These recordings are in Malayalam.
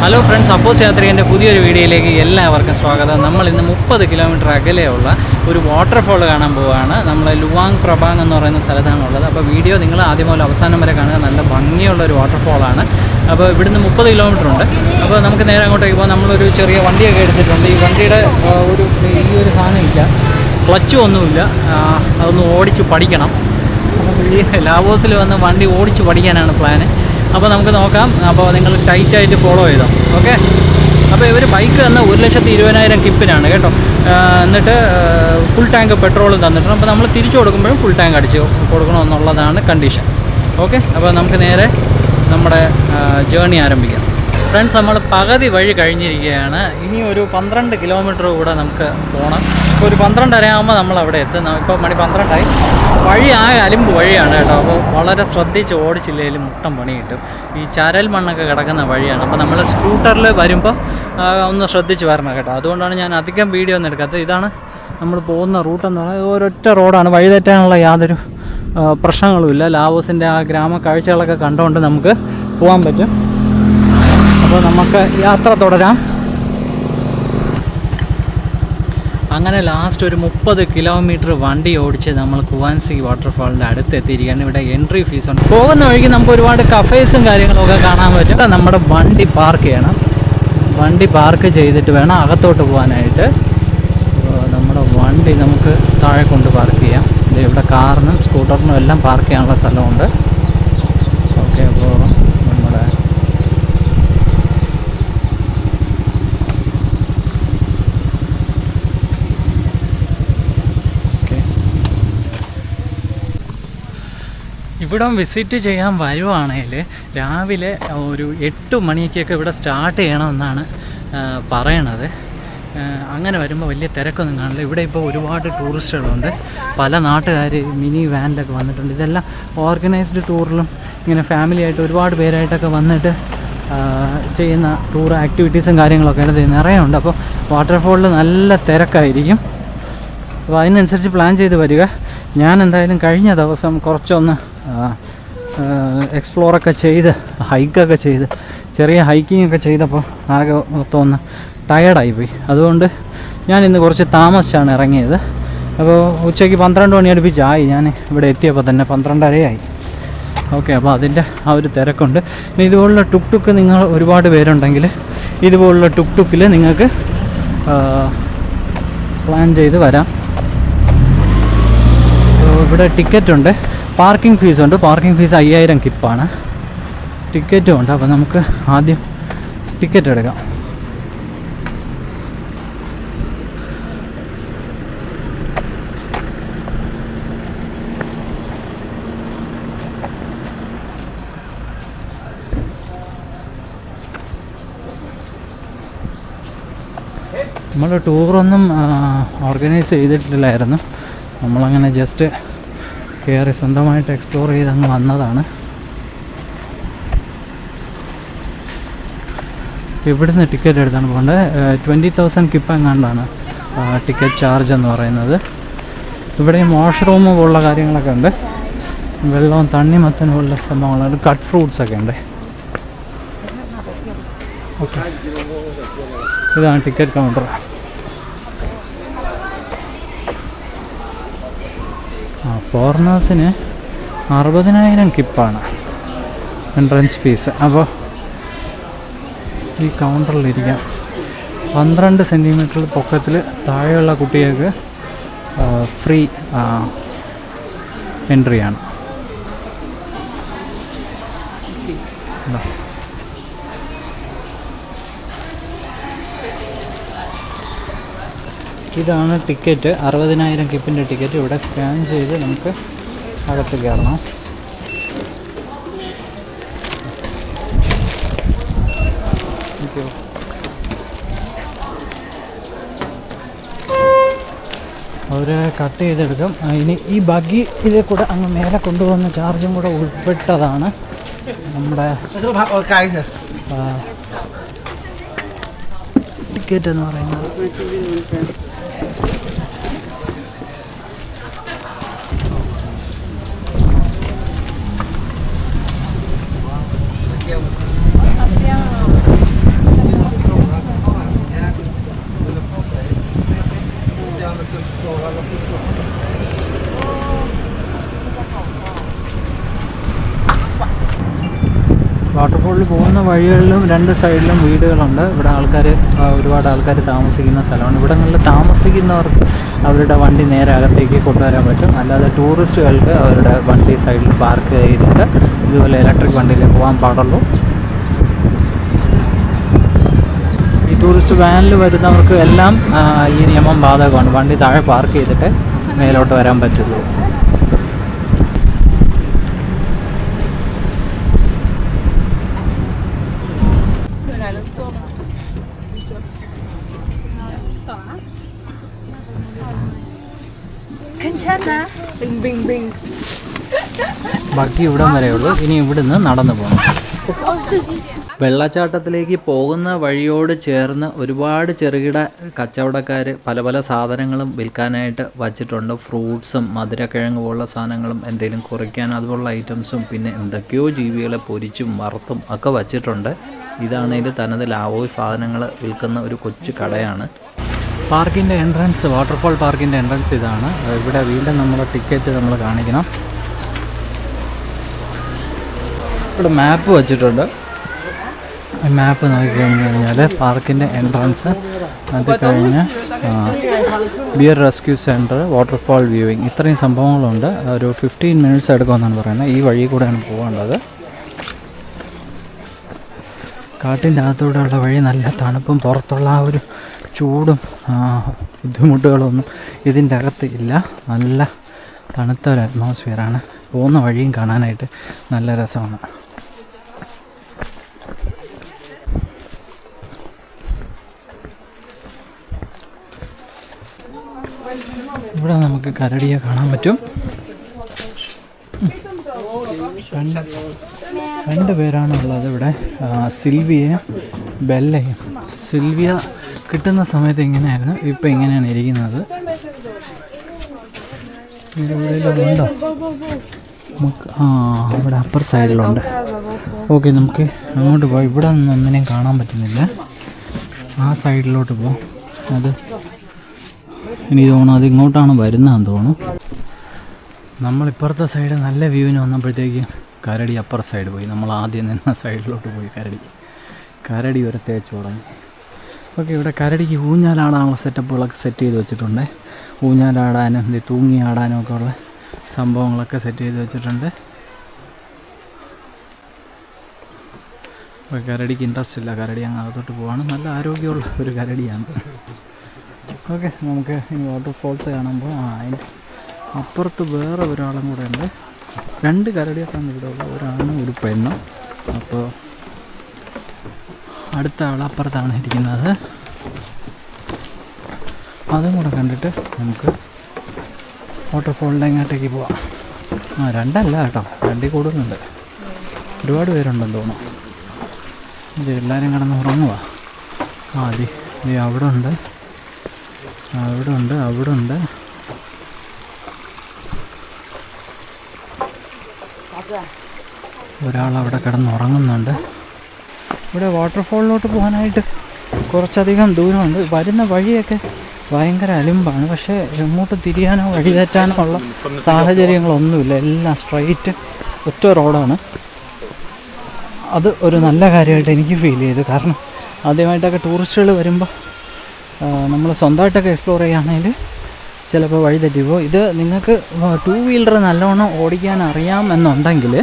ഹലോ ഫ്രണ്ട്സ്, അപ്പോസ് യാത്രികൻ്റെ പുതിയൊരു വീഡിയോയിലേക്ക് എല്ലാവർക്കും സ്വാഗതം. നമ്മൾ ഇന്ന് 30 കിലോമീറ്റർ അകലെയുള്ള ഒരു വാട്ടർഫോൾ കാണാൻ പോവുകയാണ്. നമ്മൾ ലുവാങ് പ്രബാങ് എന്ന് പറയുന്ന സ്ഥലത്താണുള്ളത്. അപ്പോൾ വീഡിയോ നിങ്ങൾ ആദ്യം മുതൽ അവസാനം വരെ കാണുക. നല്ല ഭംഗിയുള്ള ഒരു വാട്ടർഫോളാണ്. അപ്പോൾ ഇവിടുന്ന് 30 കിലോമീറ്റർ ഉണ്ട്. അപ്പോൾ നമുക്ക് നേരെ അങ്ങോട്ടേക്ക് പോകാം. നമ്മളൊരു ചെറിയ വണ്ടിയൊക്കെ എടുത്തിട്ടുണ്ട്. ഈ വണ്ടിയുടെ ഈ ഒരു സാധനമില്ല, ക്ലച്ചും ഒന്നുമില്ല. അതൊന്ന് ഓടിച്ച് പഠിക്കണം. നമുക്ക് ഈ ലാവോസിൽ വന്ന് വണ്ടി ഓടിച്ച് പഠിക്കാനാണ് പ്ലാന്. അപ്പോൾ നമുക്ക് നോക്കാം. അപ്പോൾ നിങ്ങൾ ടൈറ്റായിട്ട് ഫോളോ ചെയ്തോ, ഓക്കെ. അപ്പോൾ ഇവർ ബൈക്ക് തന്ന 1,20,000 കിപ്പിനാണ് കേട്ടോ. എന്നിട്ട് ഫുൾ ടാങ്ക് പെട്രോളും തന്നിട്ടുണ്ട്. അപ്പോൾ നമ്മൾ തിരിച്ചു കൊടുക്കുമ്പോഴും ഫുൾ ടാങ്ക് അടിച്ച് കൊടുക്കണമെന്നുള്ളതാണ് കണ്ടീഷൻ, ഓക്കെ. അപ്പോൾ നമുക്ക് നേരെ നമ്മുടെ ജേർണി ആരംഭിക്കാം. ഫ്രണ്ട്സ്, നമ്മൾ പകുതി വഴി കഴിഞ്ഞിരിക്കുകയാണ്. ഇനി ഒരു 12 കിലോമീറ്റർ കൂടെ നമുക്ക് പോകണം. ഇപ്പോൾ ഒരു 12:30 ആകുമ്പോൾ നമ്മൾ അവിടെ എത്തും. ഇപ്പോൾ മണി 12 വഴി ആകെ അലിമ്പ് വഴിയാണ് കേട്ടോ. അപ്പോൾ വളരെ ശ്രദ്ധിച്ച് ഓടിച്ചില്ലെങ്കിലും മുട്ടം പണി കിട്ടും. ഈ ചരൽ മണ്ണൊക്കെ കിടക്കുന്ന വഴിയാണ്. അപ്പോൾ നമ്മൾ സ്കൂട്ടറിൽ വരുമ്പോൾ ഒന്ന് ശ്രദ്ധിച്ച് വരണം കേട്ടോ. അതുകൊണ്ടാണ് ഞാൻ അധികം വീഡിയോ ഒന്നും എടുക്കാത്തത്. ഇതാണ് നമ്മൾ പോകുന്ന റൂട്ടെന്ന് പറയുന്നത്. ഒരൊറ്റ റോഡാണ്. വഴിതെറ്റാനുള്ള യാതൊരു പ്രശ്നങ്ങളുമില്ല. ലാവോസിൻ്റെ ആ ഗ്രാമ കാഴ്ചകളൊക്കെ കണ്ടുകൊണ്ട് നമുക്ക് പോകാൻ പറ്റും. അപ്പോൾ നമുക്ക് യാത്ര തുടരാം. അങ്ങനെ ലാസ്റ്റ് ഒരു 30 കിലോമീറ്റർ വണ്ടി ഓടിച്ച് നമ്മൾ കുവാൻസി വാട്ടർഫാളിൻ്റെ അടുത്ത് എത്തിയിരിക്കുകയാണ്. ഇവിടെ എൻട്രി ഫീസ് ഉണ്ട്. പോകുന്ന വഴിക്ക് നമുക്ക് ഒരുപാട് കഫേസും കാര്യങ്ങളൊക്കെ കാണാൻ പറ്റും. നമ്മുടെ വണ്ടി പാർക്ക് ചെയ്യണം. വണ്ടി പാർക്ക് ചെയ്തിട്ട് വേണം അകത്തോട്ട് പോകാനായിട്ട്. നമ്മുടെ വണ്ടി നമുക്ക് താഴെ കൊണ്ട് പാർക്ക് ചെയ്യാം. ഇവിടെ കാറിനും സ്കൂട്ടറിനും എല്ലാം പാർക്ക് ചെയ്യാനുള്ള സ്ഥലമുണ്ട്, ഓക്കെ. അപ്പോൾ നമ്മുടെ ഇവിടം വിസിറ്റ് ചെയ്യാൻ വരുവാണെങ്കിൽ രാവിലെ ഒരു 8 മണിക്കൊക്കെ ഇവിടെ സ്റ്റാർട്ട് ചെയ്യണമെന്നാണ് പറയണത്. അങ്ങനെ വരുമ്പോൾ വലിയ തിരക്കൊന്നും കാണില്ല. ഇവിടെ ഇപ്പോൾ ഒരുപാട് ടൂറിസ്റ്റുകളുണ്ട്. പല നാട്ടുകാർ മിനി വാനിലൊക്കെ വന്നിട്ടുണ്ട്. ഇതെല്ലാം ഓർഗനൈസ്ഡ് ടൂറിലും ഇങ്ങനെ ഫാമിലി ആയിട്ട് ഒരുപാട് പേരായിട്ടൊക്കെ വന്നിട്ട് ചെയ്യുന്ന ടൂർ ആക്ടിവിറ്റീസും കാര്യങ്ങളൊക്കെ ഉണ്ട്. നിറയെ ഉണ്ട്. അപ്പോൾ വാട്ടർഫോളിൽ നല്ല തിരക്കായിരിക്കും. അപ്പോൾ അതിനനുസരിച്ച് പ്ലാൻ ചെയ്ത് വരിക. ഞാൻ എന്തായാലും കഴിഞ്ഞ ദിവസം കുറച്ചൊന്ന് എക്സ്പ്ലോറൊക്കെ ചെയ്ത് ഹൈക്കൊക്കെ ചെയ്ത് ചെറിയ ഹൈക്കിംഗ് ഒക്കെ ചെയ്തപ്പോൾ ആകെ മൊത്തം ഒന്ന് ടയേർഡായിപ്പോയി. അതുകൊണ്ട് ഞാൻ ഇന്ന് കുറച്ച് താമസിച്ചാണ് ഇറങ്ങിയത്. അപ്പോൾ ഉച്ചയ്ക്ക് 12 മണി അടുപ്പിച്ചായി. ഞാൻ ഇവിടെ എത്തിയപ്പോൾ തന്നെ 12:30 ഓക്കെ. അപ്പോൾ അതിൻ്റെ ആ ഒരു തിരക്കുണ്ട്. പിന്നെ ഇതുപോലുള്ള ടുക്ക് നിങ്ങൾ ഒരുപാട് പേരുണ്ടെങ്കിൽ ഇതുപോലുള്ള ടുക്കിൽ നിങ്ങൾക്ക് പ്ലാൻ ചെയ്ത് വരാം. ഇവിടെ ടിക്കറ്റുണ്ട്, പാർക്കിംഗ് ഫീസുണ്ട്. പാർക്കിംഗ് ഫീസ് 5,000 കിപ്പാണ്. ടിക്കറ്റും ഉണ്ട്. അപ്പോൾ നമുക്ക് ആദ്യം ടിക്കറ്റ് എടുക്കാം. നമ്മൾ ടൂറൊന്നും ഓർഗനൈസ് ചെയ്തിട്ടില്ലായിരുന്നു. നമ്മളങ്ങനെ ജസ്റ്റ് കയറി സ്വന്തമായിട്ട് എക്സ്പ്ലോർ ചെയ്ത് അങ്ങ് വന്നതാണ്. ഇവിടുന്ന് ടിക്കറ്റ് എടുത്താണ് പോകേണ്ടത്. 20,000 കിപ്പ് എങ്ങാണ്ടാണ് ടിക്കറ്റ് ചാർജ് എന്ന് പറയുന്നത്. ഇവിടെ വാഷ്റൂം പോലുള്ള കാര്യങ്ങളൊക്കെ ഉണ്ട്. വെള്ളവും തണ്ണിമത്തനും പോലുള്ള സംഭവങ്ങളുണ്ട്. കട്ട് ഫ്രൂട്ട്സൊക്കെ ഉണ്ട്, ഓക്കെ. ഇതാണ് ടിക്കറ്റ് കൗണ്ടർ. ഫോറിനേഴ്സിന് 60,000 കിപ്പാണ് എൻട്രൻസ് ഫീസ്. അപ്പോൾ ഈ കൗണ്ടറിലിരിക്കാം. 12 സെൻറ്റിമീറ്റർ പൊക്കത്തിൽ താഴെയുള്ള കുട്ടികൾക്ക് ഫ്രീ എൻട്രിയാണ്. ഇതാണ് ടിക്കറ്റ്. 60,000 കിപ്പിൻ്റെ ടിക്കറ്റ്. ഇവിടെ സ്കാൻ ചെയ്ത് നമുക്ക് അകത്ത് കയറണം. അവർ കട്ട് ചെയ്തെടുക്കും. ഇനി ഈ ബഗ്ഗി ഇതിൽ കൂടെ അങ്ങ് മേലെ കൊണ്ടുപോകുന്ന ചാർജും കൂടെ ഉൾപ്പെട്ടതാണ് നമ്മുടെ ടിക്കറ്റ് എന്ന് പറയുന്നത്. പോകുന്ന വഴികളിലും 2 സൈഡിലും വീടുകളുണ്ട്. ഇവിടെ ഒരുപാട് ആൾക്കാർ താമസിക്കുന്ന സ്ഥലമാണ്. ഇവിടങ്ങളിൽ താമസിക്കുന്നവർക്ക് അവരുടെ വണ്ടി നേരെ അകത്തേക്ക് കൊണ്ടുവരാൻ പറ്റും. അല്ലാതെ ടൂറിസ്റ്റുകൾക്ക് അവരുടെ വണ്ടി സൈഡിൽ പാർക്ക് ചെയ്തിട്ട് ഇതുപോലെ ഇലക്ട്രിക് വണ്ടിയിൽ പോകാൻ പാടുള്ളൂ. ഈ ടൂറിസ്റ്റ് വാനിൽ വരുന്നവർക്ക് എല്ലാം ഈ നിയമം ബാധകമാണ്. വണ്ടി താഴെ പാർക്ക് ചെയ്തിട്ട് മേലോട്ട് വരാൻ പറ്റുള്ളൂ. ബാക്കി ഇവിടം വരെയുള്ളൂ. ഇനി ഇവിടുന്ന് നടന്നു പോകണം. വെള്ളച്ചാട്ടത്തിലേക്ക് പോകുന്ന വഴിയോട് ചേർന്ന് ഒരുപാട് ചെറുകിട കച്ചവടക്കാർ പല പല സാധനങ്ങളും വിൽക്കാനായിട്ട് വച്ചിട്ടുണ്ട്. ഫ്രൂട്ട്സും മധുരക്കിഴങ്ങ് പോലുള്ള സാധനങ്ങളും എന്തെങ്കിലും കുറയ്ക്കാൻ അതുപോലുള്ള ഐറ്റംസും പിന്നെ എന്തൊക്കെയോ ജീവികളെ പൊരിച്ചും വറുത്തും ഒക്കെ വച്ചിട്ടുണ്ട്. ഇതാണെങ്കിൽ തനത് ലാവോയ് സാധനങ്ങൾ വിൽക്കുന്ന ഒരു കൊച്ചു കടയാണ്. പാർക്കിൻ്റെ എൻട്രൻസ്, വാട്ടർഫോൾ പാർക്കിൻ്റെ എൻട്രൻസ് ഇതാണ്. ഇവിടെ വീണ്ടും നമ്മൾ ടിക്കറ്റ് നമ്മൾ കാണിക്കണം. ഇവിടെ മാപ്പ് വച്ചിട്ടുണ്ട്. മാപ്പ് നോക്കിക്കഴിഞ്ഞ് കഴിഞ്ഞാൽ പാർക്കിൻ്റെ എൻട്രൻസ്, അത് കഴിഞ്ഞ് bear rescue centre, waterfall viewing, ഇത്രയും സംഭവങ്ങളുണ്ട്. ഒരു 15 മിനിറ്റ്സ് എടുക്കുമെന്നാണ് പറയുന്നത്. ഈ വഴി കൂടെയാണ് പോകേണ്ടത്. കാട്ടിൻ്റെ അകത്തൂടെയുള്ള വഴി നല്ല തണുപ്പും പുറത്തുള്ള ആ ഒരു ചൂടും ബുദ്ധിമുട്ടുകളൊന്നും ഇതിൻ്റെ അകത്ത് ഇല്ല. നല്ല തണുത്ത ഒരു അറ്റ്മോസ്ഫിയറാണ്. പോകുന്ന വഴിയും കാണാനായിട്ട് നല്ല രസമാണ്. ഇവിടെ നമുക്ക് കരടിയെ കാണാൻ പറ്റും. 2 പേരാണുള്ളത് ഇവിടെ, സിൽവിയയും ബെല്ലയും. സിൽവിയ കിട്ടുന്ന സമയത്ത് ഇങ്ങനെയായിരുന്നു, ഇപ്പം ഇങ്ങനെയാണ് ഇരിക്കുന്നത്. ഉണ്ടോ? ഇവിടെ അപ്പർ സൈഡിലുണ്ട്. ഓക്കെ, നമുക്ക് അങ്ങോട്ട് പോകാം. ഇവിടെ ഒന്നും ഒന്നിനെയും കാണാൻ പറ്റുന്നില്ല. ആ സൈഡിലോട്ട് പോകാം. അത് എനിക്ക് തോന്നുന്നു അത് ഇങ്ങോട്ടാണ് വരുന്നതെന്ന് തോന്നുന്നു. നമ്മളിപ്പുറത്തെ സൈഡ് നല്ല വ്യൂവിന് വന്നപ്പോഴത്തേക്ക് കരടി അപ്പർ സൈഡ് പോയി. നമ്മൾ ആദ്യം നിന്ന സൈഡിലോട്ട് പോയി. കരടി ഒരു തേച്ച് തുടങ്ങി. ഓക്കെ, ഇവിടെ കരടിക്ക് ഊഞ്ഞാലാടാനുള്ള സെറ്റപ്പുകളൊക്കെ സെറ്റ് ചെയ്ത് വെച്ചിട്ടുണ്ട്. ഊഞ്ഞാലാടാനും തൂങ്ങി ആടാനും ഒക്കെ ഉള്ള സംഭവങ്ങളൊക്കെ സെറ്റ് ചെയ്ത് വെച്ചിട്ടുണ്ട്. അപ്പോൾ കരടിക്ക് ഇൻട്രസ്റ്റ് ഇല്ല. കരടി അങ്ങ് അകത്തോട്ട് പോവാണ്. നല്ല ആരോഗ്യമുള്ള ഒരു കരടിയാണ്. ഓക്കെ, നമുക്ക് ഇനി വാട്ടർഫോൾസ് കാണുമ്പോൾ അതിൻ്റെ അപ്പുറത്ത് വേറെ ഒരാളും കൂടെ ഉണ്ട്. 2 കരടിയൊക്കെയാണ് ഇവിടെ ഉള്ളത്, ഒരാണും ഒരു പെണ്ണും. അപ്പോൾ അടുത്ത ആൾ അപ്പുറത്താണ് ഇരിക്കുന്നത്. അതും കൂടെ കണ്ടിട്ട് നമുക്ക് വാട്ടർഫോളിൻ്റെ അങ്ങോട്ടേക്ക് പോവാം. 2 അല്ല കേട്ടോ, 2 കൂടുതലുണ്ട്. ഒരുപാട് പേരുണ്ടെന്ന് തോന്നുന്നു. ഇത് എല്ലാവരും കിടന്ന് ഉറങ്ങുക. അതെ, അവിടെ ഉണ്ട്, അവിടെ ഉണ്ട്. ഒരാളവിടെ കിടന്നുറങ്ങുന്നുണ്ട്. ഇവിടെ വാട്ടർഫോളിലോട്ട് പോകാനായിട്ട് കുറച്ചധികം ദൂരമുണ്ട്. വരുന്ന വഴിയൊക്കെ ഭയങ്കര അലിമ്പാണ്. പക്ഷേ എങ്ങോട്ട് തിരിയാനോ വഴി തെറ്റാനോ ഉള്ള സാഹചര്യങ്ങളൊന്നുമില്ല. എല്ലാം സ്ട്രൈറ്റ് ഒറ്റ റോഡാണ്. അത് ഒരു നല്ല കാര്യമായിട്ട് എനിക്ക് ഫീൽ ചെയ്തു. കാരണം ആദ്യമായിട്ടൊക്കെ ടൂറിസ്റ്റുകൾ വരുമ്പോൾ നമ്മൾ സ്വന്തമായിട്ടൊക്കെ എക്സ്പ്ലോർ ചെയ്യുകയാണെങ്കിൽ ചിലപ്പോൾ വഴി തെറ്റിപ്പോൾ. ഇത് നിങ്ങൾക്ക് 2 വീലർ നല്ലോണം ഓടിക്കാൻ അറിയാമെന്നുണ്ടെങ്കിൽ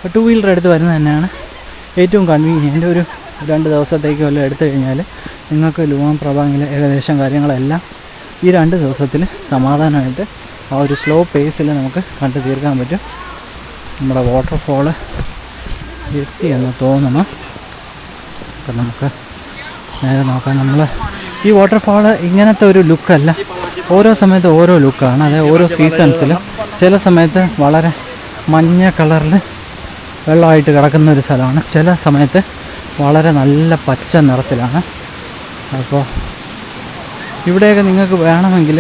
2 വീലർ എടുത്ത് വരുന്നത് തന്നെയാണ് ഏറ്റവും കൺവീനിയൻ്റ്. ഒരു 2 ദിവസത്തേക്ക് വല്ലതും എടുത്തു കഴിഞ്ഞാൽ നിങ്ങൾക്ക് ലുവാങ് പ്രഭാങ്ങിലെ ഏകദേശം കാര്യങ്ങളെല്ലാം ഈ 2 ദിവസത്തിൽ സമാധാനമായിട്ട് ആ ഒരു സ്ലോ പേസിൽ നമുക്ക് കണ്ടു തീർക്കാൻ പറ്റും. നമ്മുടെ വാട്ടർഫോള് എത്തിയെന്ന് തോന്നണം. അപ്പം നമുക്ക് നേരെ നോക്കാം. നമ്മൾ ഈ വാട്ടർഫാള് ഇങ്ങനത്തെ ഒരു ലുക്കല്ല, ഓരോ സമയത്ത് ഓരോ ലുക്കാണ്. അതായത് ഓരോ സീസൺസിൽ ചില സമയത്ത് വളരെ മഞ്ഞ കളറിൽ വെള്ളമായിട്ട് കിടക്കുന്ന ഒരു സ്ഥലമാണ്, ചില സമയത്ത് വളരെ നല്ല പച്ച നിറത്തിലാണ്. അപ്പോൾ ഇവിടെയൊക്കെ നിങ്ങൾക്ക് വേണമെങ്കിൽ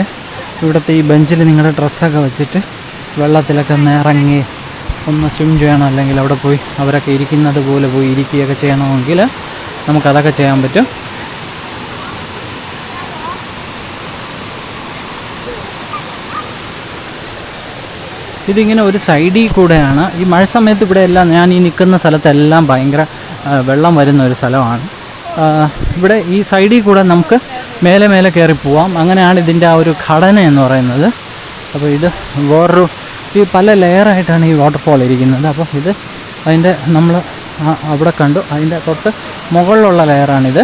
ഇവിടുത്തെ ഈ ബെഞ്ചിൽ നിങ്ങളുടെ ഡ്രസ്സൊക്കെ വെച്ചിട്ട് വെള്ളത്തിലൊക്കെ ഒന്ന് ഇറങ്ങി ഒന്ന് സ്വിം ചെയ്യണം, അല്ലെങ്കിൽ അവിടെ പോയി അവരൊക്കെ ഇരിക്കുന്നത് പോലെ പോയി ഇരിക്കുകയൊക്കെ ചെയ്യണമെങ്കിൽ നമുക്കതൊക്കെ ചെയ്യാൻ പറ്റും. ഇതിങ്ങനെ ഒരു സൈഡിൽ കൂടെയാണ്. ഈ മഴ സമയത്ത് ഇവിടെ എല്ലാം ഞാൻ ഈ നിൽക്കുന്ന സ്ഥലത്തെല്ലാം ഭയങ്കര വെള്ളം വരുന്ന ഒരു സ്ഥലമാണ്. ഇവിടെ ഈ സൈഡിൽ കൂടെ നമുക്ക് മേലെ മേലെ കയറി പോവാം. അങ്ങനെയാണ് ഇതിൻ്റെ ആ ഒരു ഘടന എന്ന് പറയുന്നത്. അപ്പോൾ ഇത് വേറൊരു ഈ പല ലെയറായിട്ടാണ് ഈ വാട്ടർഫോൾ ഇരിക്കുന്നത്. അപ്പോൾ ഇത് അതിൻ്റെ നമ്മൾ അവിടെ കണ്ടു, അതിൻ്റെ തൊട്ട് മുകളിലുള്ള ലെയറാണിത്.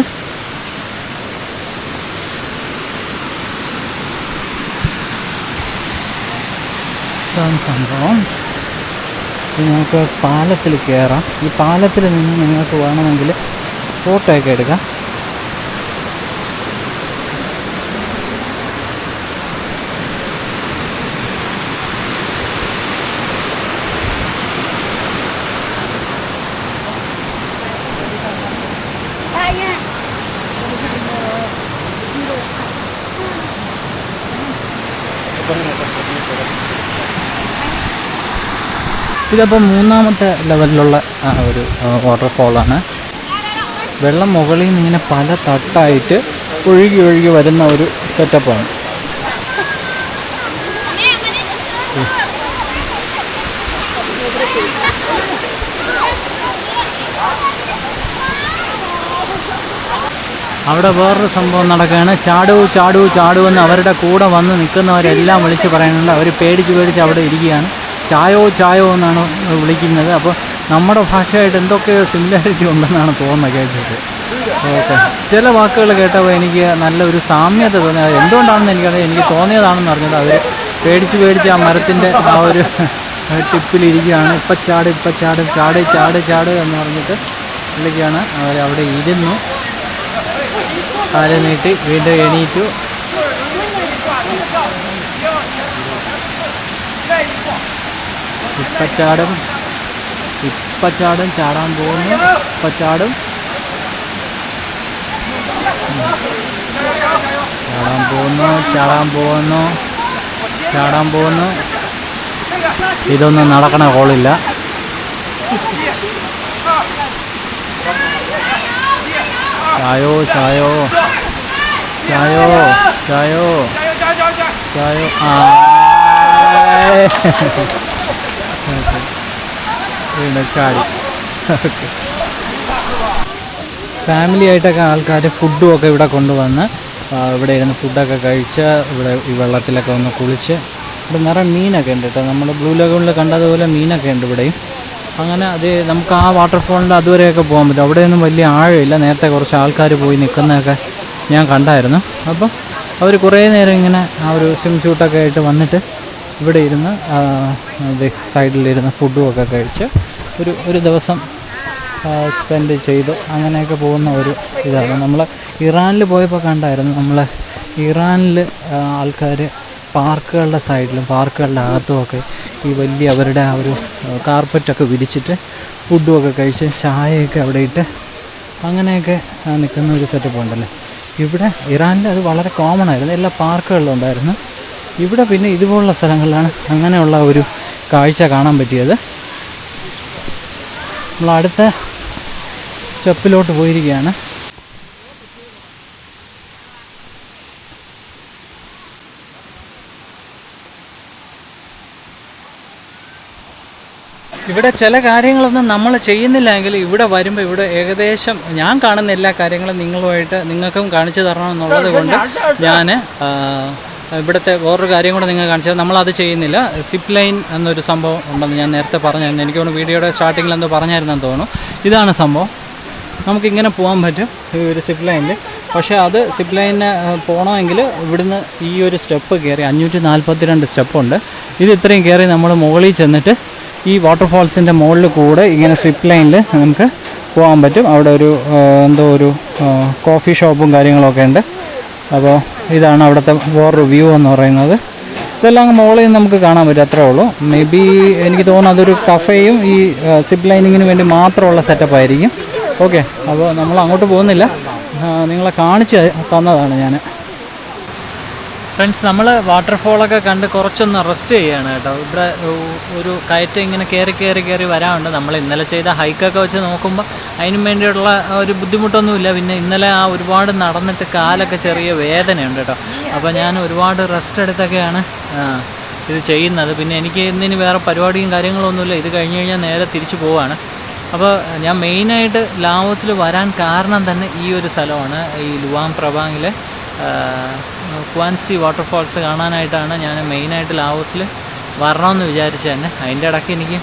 ഇതാണ് സംഭവം. നിങ്ങൾക്ക് പാലത്തിൽ കയറാം. ഈ പാലത്തിൽ നിന്ന് നിങ്ങൾക്ക് വേണമെങ്കിൽ ഫോട്ടോ ഒക്കെ എടുക്കാം. ഇതിപ്പോൾ മൂന്നാമത്തെ ലെവലിലുള്ള ഒരു വാട്ടർഫോളാണ്. വെള്ളം മുകളിൽ നിന്ന് ഇങ്ങനെ പല തട്ടായിട്ട് ഒഴുകി ഒഴുകി വരുന്ന ഒരു സെറ്റപ്പാണ്. അവിടെ വേറൊരു സംഭവം നടക്കുകയാണ്. ചാടൂ ചാടൂ ചാടൂ എന്ന് അവരുടെ കൂടെ വന്ന് നിൽക്കുന്നവരെല്ലാം വിളിച്ച് പറയുന്നുണ്ട്. അവർ പേടിച്ച് അവിടെ ഇരിക്കുകയാണ്. ചായോ ചായോ എന്നാണ് വിളിക്കുന്നത്. അപ്പോൾ നമ്മുടെ ഭാഷയായിട്ട് എന്തൊക്കെയോ സിമിലാരിറ്റി ഉണ്ടെന്നാണ് തോന്നുന്നത് കേട്ടിട്ട്. ഓക്കെ, ചില വാക്കുകൾ കേട്ടപ്പോൾ എനിക്ക് നല്ലൊരു സാമ്യത തോന്നിയത് എന്തുകൊണ്ടാണെന്ന് എനിക്കറിയാം. എനിക്ക് തോന്നിയതാണെന്ന് പറഞ്ഞത് അവർ പേടിച്ച് ആ മരത്തിൻ്റെ ആ ഒരു ടിപ്പിലിരിക്കുകയാണ്. ഇപ്പം ചാട് ചാട് എന്ന് പറഞ്ഞിട്ട് വിളിക്കുകയാണ്. അവരവിടെ ഇരുന്നു, കാല് നീട്ടി വീണ്ടും എണീറ്റു. ഇപ്പം ചാടും ചാടാൻ പോകുന്നു. ഇപ്പം ചാടാൻ പോകുന്നു. ഇതൊന്നും നടക്കണ കോളില്ല. ചായോ ചായോ ചായോ ചായോ ചായോ ചാടി. ഫാമിലി ആയിട്ടൊക്കെ ആൾക്കാർ ഫുഡും ഒക്കെ ഇവിടെ കൊണ്ടുവന്ന് ഇവിടെ ഇരുന്ന് ഫുഡൊക്കെ കഴിച്ച് ഇവിടെ ഈ വെള്ളത്തിലൊക്കെ ഒന്ന് കുളിച്ച്. ഇവിടെ നിറയെ മീനൊക്കെ ഉണ്ട് കേട്ടോ. നമ്മൾ ബ്ലൂ ലഗൂണിൽ കണ്ടതുപോലെ മീനൊക്കെ ഉണ്ട് ഇവിടെയും. അങ്ങനെ അത് നമുക്ക് ആ വാട്ടർഫോളിൻ്റെ അതുവരെയൊക്കെ പോകാൻ പറ്റും. അവിടെയൊന്നും വലിയ ആഴമില്ല. നേരത്തെ കുറച്ച് ആൾക്കാർ പോയി നിൽക്കുന്നതൊക്കെ ഞാൻ കണ്ടായിരുന്നു. അപ്പം അവർ കുറേ നേരം ഇങ്ങനെ ആ ഒരു സ്വിം സ്യൂട്ടൊക്കെ ആയിട്ട് വന്നിട്ട് ഇവിടെ ഇരുന്ന് സൈഡിലിരുന്ന് ഫുഡും ഒക്കെ കഴിച്ച് ഒരു ദിവസം സ്പെൻഡ് ചെയ്തു. അങ്ങനെയൊക്കെ പോകുന്ന ഒരു ഇതാണ്. നമ്മൾ ഇറാനിൽ പോയപ്പോൾ കണ്ടായിരുന്നു. നമ്മൾ ഇറാനിൽ ആൾക്കാർ പാർക്കുകളുടെ സൈഡിലും പാർക്കുകളുടെ അകത്തുമൊക്കെ ഈ വലിയ അവരുടെ ആ ഒരു കാർപ്പറ്റൊക്കെ വിരിച്ചിട്ട് ഫുഡുമൊക്കെ കഴിച്ച് ചായയൊക്കെ അവിടെ ഇട്ട് അങ്ങനെയൊക്കെ നിൽക്കുന്ന ഒരു സെറ്റപ്പ് ഉണ്ടല്ലോ. ഇവിടെ ഇറാനിൽ അത് വളരെ കോമൺ ആയിരുന്നു. എല്ലാ പാർക്കുകളിലും ഉണ്ടായിരുന്നു. ഇവിടെ പിന്നെ ഇതുപോലുള്ള സ്ഥലങ്ങളിലാണ് അങ്ങനെയുള്ള ഒരു കാഴ്ച കാണാൻ പറ്റിയത്. നമ്മൾ അടുത്ത സ്റ്റെപ്പിലോട്ട് പോയിരിക്കുകയാണ്. ഇവിടെ ചില കാര്യങ്ങളൊന്നും നമ്മൾ ചെയ്യുന്നില്ലെങ്കിൽ ഇവിടെ വരുമ്പോൾ ഇവിടെ ഏകദേശം ഞാൻ കാണുന്ന എല്ലാ കാര്യങ്ങളും നിങ്ങൾക്കും കാണിച്ചു തരണമെന്നുള്ളത് കൊണ്ട് ഞാൻ ഇവിടുത്തെ വേറൊരു കാര്യം കൂടെ നിങ്ങൾ കാണിച്ചത്. നമ്മളത് ചെയ്യുന്നില്ല. സിപ്പ് ലൈൻ എന്നൊരു സംഭവം ഉണ്ടെന്ന് ഞാൻ നേരത്തെ പറഞ്ഞായിരുന്നു. എനിക്ക് തോന്നുന്നു വീഡിയോയുടെ സ്റ്റാർട്ടിങ്ങിൽ എന്തോ പറഞ്ഞായിരുന്നെന്ന് തോന്നുന്നു. ഇതാണ് സംഭവം. നമുക്കിങ്ങനെ പോകാൻ പറ്റും ഈ ഒരു സിപ്പ് ലൈനിൽ. പക്ഷേ അത് സിപ്പ് ലൈനിന് പോകണമെങ്കിൽ ഇവിടുന്ന് ഈ ഒരു സ്റ്റെപ്പ് കയറി 542 സ്റ്റെപ്പുണ്ട്. ഇത് ഇത്രയും കയറി നമ്മൾ മുകളിൽ ചെന്നിട്ട് ഈ വാട്ടർഫോൾസിൻ്റെ മുകളിൽ കൂടെ ഇങ്ങനെ സിപ്പ് ലൈനിൽ നമുക്ക് പോകാൻ പറ്റും. അവിടെ ഒരു ഒരു കോഫി ഷോപ്പും കാര്യങ്ങളൊക്കെ ഉണ്ട്. അപ്പോൾ ഇതാണ് അവിടുത്തെ വേറൊരു വ്യൂ എന്ന് പറയുന്നത്. ഇതെല്ലാം മുകളിൽ നിന്ന് നമുക്ക് കാണാൻ പറ്റും, അത്രേ ഉള്ളൂ. മേ ബി എനിക്ക് തോന്നുന്നു അതൊരു കഫേയും ഈ സിപ്പ് ലൈനിങ്ങിന് വേണ്ടി മാത്രമുള്ള സെറ്റപ്പായിരിക്കും. ഓക്കെ, അപ്പോൾ നമ്മൾ അങ്ങോട്ട് പോകുന്നില്ല, നിങ്ങളെ കാണിച്ച് തന്നതാണ് ഞാൻ. ഫ്രണ്ട്സ്, നമ്മൾ വാട്ടർഫോളൊക്കെ കണ്ട് കുറച്ചൊന്ന് റെസ്റ്റ് ചെയ്യുകയാണ് കേട്ടോ. ഇവിടെ ഒരു കയറ്റം ഇങ്ങനെ കയറി വരാറുണ്ട്. നമ്മൾ ഇന്നലെ ചെയ്ത ഹൈക്കൊക്കെ വെച്ച് നോക്കുമ്പോൾ അതിനും വേണ്ടിയിട്ടുള്ള ഒരു ബുദ്ധിമുട്ടൊന്നുമില്ല. പിന്നെ ഇന്നലെ ആ ഒരുപാട് നടന്നിട്ട് കാലൊക്കെ ചെറിയ വേദനയുണ്ട് കേട്ടോ. അപ്പോൾ ഞാൻ ഒരുപാട് റെസ്റ്റ് എടുത്തൊക്കെയാണ് ഇത് ചെയ്യുന്നത്. പിന്നെ എനിക്ക് ഇന്നിനി വേറെ പരിപാടിയും കാര്യങ്ങളൊന്നുമില്ല. ഇത് കഴിഞ്ഞ് കഴിഞ്ഞാൽ നേരെ തിരിച്ചു പോവാണ്. അപ്പോൾ ഞാൻ മെയിനായിട്ട് ലാവോസിൽ വരാൻ കാരണം തന്നെ ഈ ഒരു സ്ഥലമാണ്. ഈ ലുവാങ് പ്രബാങ്ങിലെ ക്വാൻസി വാട്ടർഫാൾസ് കാണാനായിട്ടാണ് ഞാൻ മെയിനായിട്ട് ലാവോസിൽ വരണമെന്ന് വിചാരിച്ചത് തന്നെ. അതിൻ്റെ ഇടയ്ക്ക് എനിക്ക്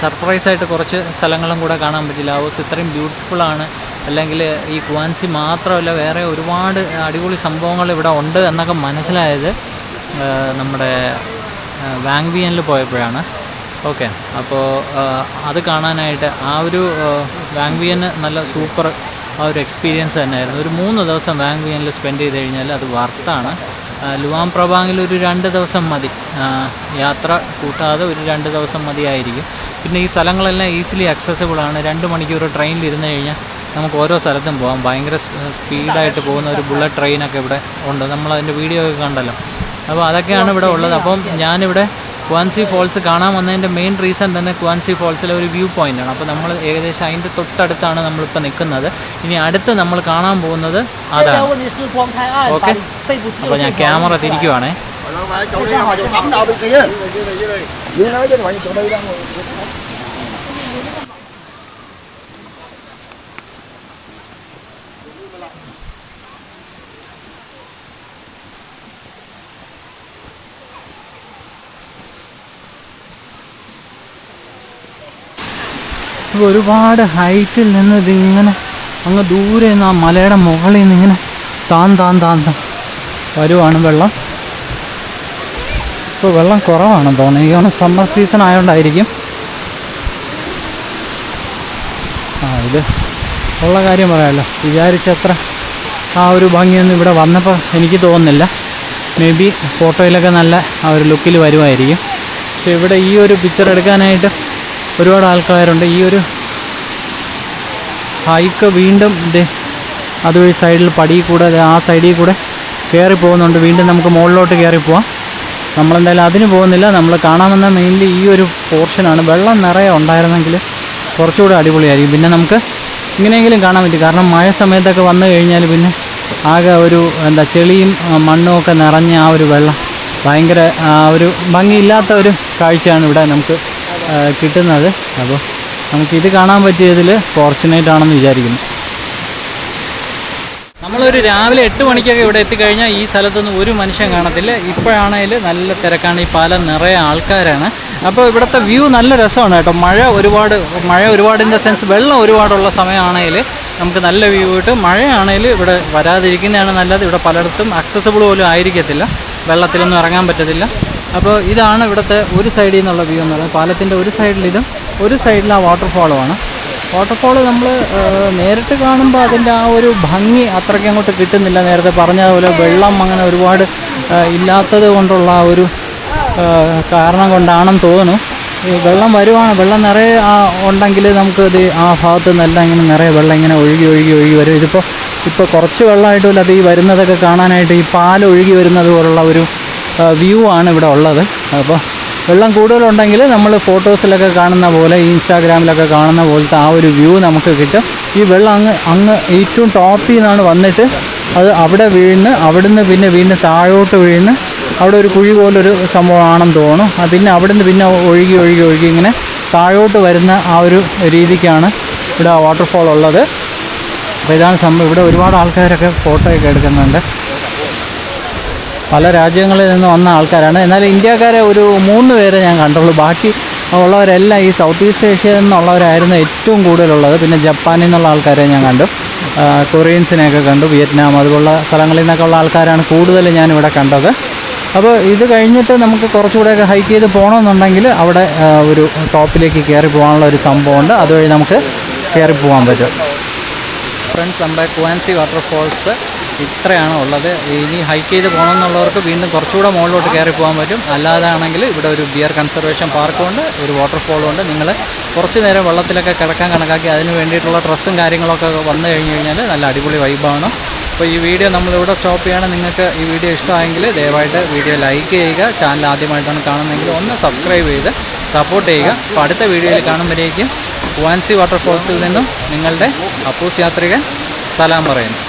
സർപ്രൈസായിട്ട് കുറച്ച് സ്ഥലങ്ങളും കൂടെ കാണാൻ പറ്റി. ലാവോസ് ഇത്രയും ബ്യൂട്ടിഫുള്ളാണ്, അല്ലെങ്കിൽ ഈ ക്വാൻസി മാത്രമല്ല വേറെ ഒരുപാട് അടിപൊളി സംഭവങ്ങൾ ഇവിടെ ഉണ്ട് എന്നൊക്കെ മനസ്സിലായത് നമ്മുടെ വാങ് വിയനിൽ പോയപ്പോഴാണ്. ഓക്കെ, അപ്പോൾ അത് കാണാനായിട്ട് ആ ഒരു വാങ് വിയൻ നല്ല സൂപ്പർ ആ ഒരു എക്സ്പീരിയൻസ് തന്നെയായിരുന്നു. ഒരു 3 ദിവസം വാങ് വിയനിൽ സ്പെൻഡ് ചെയ്ത് കഴിഞ്ഞാൽ അത് വർത്താണ്. ലുവാങ് പ്രബാങ്ങിൽ ഒരു 2 ദിവസം മതി, യാത്ര കൂട്ടാതെ ഒരു 2 ദിവസം മതിയായിരിക്കും. പിന്നെ ഈ സ്ഥലങ്ങളെല്ലാം ഈസിലി അക്സസിബിളാണ്. 2 മണിക്കൂർ ട്രെയിനിൽ ഇരുന്ന് കഴിഞ്ഞാൽ നമുക്ക് ഓരോ സ്ഥലത്തും പോകാം. ഭയങ്കര സ്പീഡായിട്ട് പോകുന്ന ഒരു ബുള്ളറ്റ് ട്രെയിനൊക്കെ ഇവിടെ ഉണ്ട്. നമ്മളതിൻ്റെ വീഡിയോ ഒക്കെ കണ്ടല്ലോ. അപ്പോൾ അതൊക്കെയാണ് ഇവിടെ ഉള്ളത്. അപ്പം ഞാനിവിടെ ക്വാൻസി ഫോൾസ് കാണാൻ വന്നതിൻ്റെ മെയിൻ റീസൺ തന്നെ ക്വാൻസി ഫോൾസിലെ ഒരു വ്യൂ പോയിൻ്റാണ്. അപ്പോൾ നമ്മൾ ഏകദേശം അതിൻ്റെ തൊട്ടടുത്താണ് നമ്മളിപ്പോൾ നിൽക്കുന്നത്. ഇനി അടുത്ത് നമ്മൾ കാണാൻ പോകുന്നത് അതാണ്. ഓക്കെ, അപ്പോൾ ഞാൻ ക്യാമറ തിരിക്കുവാണേ. ഒരുപാട് ഹൈറ്റിൽ നിന്ന് ഇതിങ്ങനെ അങ്ങ് ദൂരെ നിന്ന് ആ മലയുടെ മുകളിൽ നിന്ന് ഇങ്ങനെ താൻ വരുവാണ് വെള്ളം. ഇപ്പോൾ വെള്ളം കുറവാണെന്ന് തോന്നുന്നു. ഈ സമ്മർ സീസൺ ആയതുകൊണ്ടായിരിക്കും. ഇത് ഉള്ള കാര്യം പറയാമല്ലോ, വിചാരിച്ചത്ര ആ ഒരു ഭംഗിയൊന്നും ഇവിടെ വന്നപ്പോൾ എനിക്ക് തോന്നുന്നില്ല. മേ ബി ഫോട്ടോയിലൊക്കെ നല്ല ആ ഒരു ലുക്കിൽ വരുമായിരിക്കും. പക്ഷേ ഇവിടെ ഈ ഒരു പിക്ചർ എടുക്കാനായിട്ട് ഒരുപാട് ആൾക്കാരുണ്ട്. ഈ ഒരു ഹൈക്ക് വീണ്ടും അതുവഴി സൈഡിൽ പടി കൂടെ ആ സൈഡിൽ കൂടെ കയറി പോകുന്നുണ്ട്. വീണ്ടും നമുക്ക് മുകളിലോട്ട് കയറി പോവാം. നമ്മളെന്തായാലും അതിന് പോകുന്നില്ല. നമ്മൾ കാണാമെന്ന മെയിൻലി ഈ ഒരു പോർഷനാണ്. വെള്ളം നിറയെ ഉണ്ടായിരുന്നെങ്കിൽ കുറച്ചുകൂടെ അടിപൊളിയായിരിക്കും. പിന്നെ നമുക്ക് ഇങ്ങനെയെങ്കിലും കാണാൻ പറ്റും. കാരണം മഴ സമയത്തൊക്കെ വന്നു കഴിഞ്ഞാൽ പിന്നെ ആകെ ഒരു ചെളിയും മണ്ണും ഒക്കെ നിറഞ്ഞ ആ ഒരു വെള്ളം ഭയങ്കര ഒരു ഭംഗിയില്ലാത്ത ഒരു കാഴ്ചയാണ് ഇവിടെ നമുക്ക് കിട്ടുന്നത്. അപ്പോൾ നമുക്കിത് കാണാൻ പറ്റിയതിൽ ഫോർച്ചുനേറ്റ് ആണെന്ന് വിചാരിക്കുന്നു. നമ്മളൊരു രാവിലെ 8 മണിക്കൊക്കെ ഇവിടെ എത്തിക്കഴിഞ്ഞാൽ ഈ സ്ഥലത്തൊന്നും ഒരു മനുഷ്യൻ കാണത്തില്ല. ഇപ്പോഴാണെങ്കിൽ നല്ല തിരക്കാണ്. ഈ പാലം നിറയെ ആൾക്കാരാണ്. അപ്പോൾ ഇവിടുത്തെ വ്യൂ നല്ല രസമാണ് കേട്ടോ. മഴ ഒരുപാട് ഇൻ ദ സെൻസ് വെള്ളം ഒരുപാടുള്ള സമയമാണെങ്കിൽ നമുക്ക് നല്ല വ്യൂ കിട്ടും. മഴയാണെങ്കിൽ ഇവിടെ വരാതിരിക്കുന്നതാണ് നല്ലത്. ഇവിടെ പലയിടത്തും അക്സസിബിൾ പോലും ആയിരിക്കത്തില്ല, വെള്ളത്തിലൊന്നും ഇറങ്ങാൻ പറ്റത്തില്ല. അപ്പോൾ ഇതാണ് ഇവിടുത്തെ ഒരു സൈഡിൽ നിന്നുള്ള വ്യൂ എന്ന് പറയുന്നത്. പാലത്തിൻ്റെ ഒരു സൈഡിൽ ഇതും ഒരു സൈഡിൽ ആ വാട്ടർഫാളുമാണ്. വാട്ടർഫാൾ നമ്മൾ നേരിട്ട് കാണുമ്പോൾ അതിൻ്റെ ആ ഒരു ഭംഗി അത്രയ്ക്ക് അങ്ങോട്ട് കിട്ടുന്നില്ല. നേരത്തെ പറഞ്ഞതുപോലെ വെള്ളം അങ്ങനെ ഒരുപാട് ഇല്ലാത്തത് കൊണ്ടുള്ള ആ ഒരു കാരണം കൊണ്ടാണെന്ന് തോന്നുന്നു. ഈ വെള്ളം വെള്ളം നിറയെ ഉണ്ടെങ്കിൽ നമുക്ക് ഇത് ആ ഭാഗത്ത് നിന്നെല്ലാം ഇങ്ങനെ നിറയെ വെള്ളം ഇങ്ങനെ ഒഴുകി വരും. ഇപ്പോൾ കുറച്ച് വെള്ളമായിട്ടുമില്ല. അത് ഈ വരുന്നതൊക്കെ കാണാനായിട്ട് ഈ പാലൊഴുകി വരുന്നത് പോലുള്ള ഒരു വ്യൂ ആണ് ഇവിടെ ഉള്ളത്. അപ്പോൾ വെള്ളം കൂടുതലുണ്ടെങ്കിൽ നമ്മൾ ഫോട്ടോസിലൊക്കെ കാണുന്ന പോലെ ഇൻസ്റ്റാഗ്രാമിലൊക്കെ കാണുന്ന പോലത്തെ ആ ഒരു വ്യൂ നമുക്ക് കിട്ടും. ഈ വെള്ളം അങ്ങ് ഏറ്റവും ടോപ്പിൽ നിന്നാണ് വന്നിട്ട് അത് അവിടെ വീണ് അവിടുന്ന് പിന്നെ വീണ്ടും താഴോട്ട് വീണ് അവിടെ ഒരു കുഴി പോലൊരു സംഭവമാണെന്ന് തോന്നുന്നു. പിന്നെ അവിടുന്ന് പിന്നെ ഒഴുകി ഇങ്ങനെ താഴോട്ട് വരുന്ന ആ ഒരു രീതിക്കാണ് ഇവിടെ വാട്ടർഫാൾ ഉള്ളത്. അപ്പോൾ ഇതാണ് സംഭവം. ഇവിടെ ഒരുപാട് ആൾക്കാരൊക്കെ ഫോട്ടോയൊക്കെ എടുക്കുന്നുണ്ട്. പല രാജ്യങ്ങളിൽ നിന്ന് വന്ന ആൾക്കാരാണ്. എന്നാൽ ഇന്ത്യക്കാരെ ഒരു 3 പേരെ ഞാൻ കണ്ടുള്ളൂ. ബാക്കി ഉള്ളവരെല്ലാം ഈ സൗത്ത് ഈസ്റ്റ് ഏഷ്യയിൽ നിന്നുള്ളവരായിരുന്നു ഏറ്റവും കൂടുതലുള്ളത്. പിന്നെ ജപ്പാനിൽ നിന്നുള്ള ആൾക്കാരെ ഞാൻ കണ്ടു, കൊറിയൻസിനെയൊക്കെ കണ്ടു, വിയറ്റ്നാം അതുപോലുള്ള സ്ഥലങ്ങളിൽ നിന്നൊക്കെ ഉള്ള ആൾക്കാരാണ് കൂടുതൽ ഞാനിവിടെ കണ്ടത്. അപ്പോൾ ഇത് കഴിഞ്ഞിട്ട് നമുക്ക് കുറച്ചുകൂടെയൊക്കെ ഹൈക്ക് ചെയ്ത് പോകണമെന്നുണ്ടെങ്കിൽ അവിടെ ഒരു ടോപ്പിലേക്ക് കയറി പോകാനുള്ള ഒരു സംഭവമുണ്ട്. അതുവഴി നമുക്ക് കയറി പോകാൻ പറ്റും. ഫ്രണ്ട്സ്, നമ്മുടെ ക്വാൻസി വാട്ടർഫാൾസ് ഇത്രയാണ് ഉള്ളത്. ഇനി ഹൈക്ക് ചെയ്ത് പോകണമെന്നുള്ളവർക്ക് വീണ്ടും കുറച്ചുകൂടെ മുകളിലോട്ട് കയറി പോകാൻ പറ്റും. അല്ലാതാണെങ്കിൽ ഇവിടെ ഒരു ബിയർ കൺസർവേഷൻ പാർക്കുണ്ട്, ഒരു വാട്ടർഫാളും ഉണ്ട്. നിങ്ങൾ കുറച്ച് നേരം വെള്ളത്തിലൊക്കെ കിടക്കാൻ കണക്കാക്കി അതിന് വേണ്ടിയിട്ടുള്ള ഡ്രസ്സും കാര്യങ്ങളൊക്കെ വന്നു കഴിഞ്ഞാൽ നല്ല അടിപൊളി വൈബാണ്. അപ്പോൾ ഈ വീഡിയോ നമ്മളിവിടെ സ്റ്റോപ്പ് ചെയ്യണം. നിങ്ങൾക്ക് ഈ വീഡിയോ ഇഷ്ടമായെങ്കിൽ ദയവായിട്ട് വീഡിയോ ലൈക്ക് ചെയ്യുക. ചാനൽ ആദ്യമായിട്ടാണ് കാണുന്നതെങ്കിൽ ഒന്ന് സബ്സ്ക്രൈബ് ചെയ്ത് സപ്പോർട്ട് ചെയ്യുക. അപ്പോൾ അടുത്ത വീഡിയോയിൽ കാണുമ്പോഴേക്കും ക്വാൻസി വാട്ടർഫാൾസിൽ നിന്നും നിങ്ങളുടെ അപ്പൂസ് യാത്രികൻ സലാം പറയുന്നു.